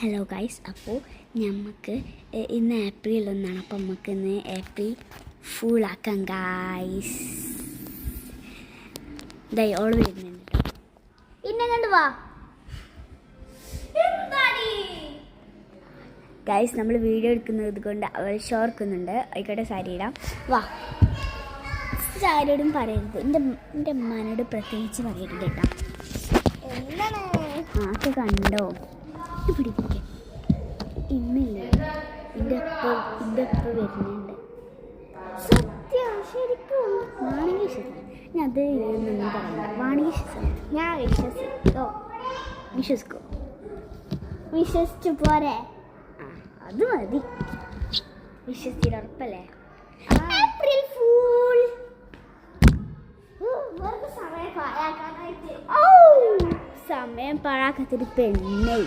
Hello guys, അപ്പോൾ നമുക്ക് ഇന്ന് ഏപ്രിൽ 1 അപ്പോൾ നമുക്ക് ഇന്ന് ഏപ്രിൽ ഫുള്ളാക്കാം ഗൈസ്. ഇതായി ഓൾ വരുന്നുണ്ട് കേട്ടോ. പിന്നെ കണ്ടു വാ ഗൈസ്, നമ്മൾ വീഡിയോ എടുക്കുന്നത് കൊണ്ട് അവൾ ഷോർക്കുന്നുണ്ട്. ആയിക്കോട്ടെ, സാരി ഇടാം. വാ, ആരോടും പറയരുത്, എൻ്റെ ഉമ്മാനോട് പ്രത്യേകിച്ച് പറയരുത് കേട്ടോ. ഒക്കെ കണ്ടോ പിടിപ്പിക്ക. ഇന്നില്ല, എൻ്റെ അപ്പ വരുന്നുണ്ട്. സത്യം, ശരിക്കും വാണിജ്യ വിശ്വസം. ഞാൻ അത് ഒന്നും പറയണ്ട. വാണിജ്യ വിശ്വസം ഞാൻ വിശ്വസിക്കോ വിശ്വസിച്ചു പോരെ. അത് മതി, വിശ്വസിച്ചിട്ട് ഉറപ്പല്ലേ. April fool. സമയം പാഴാക്കാത്തൊരു പെണ്ണേ.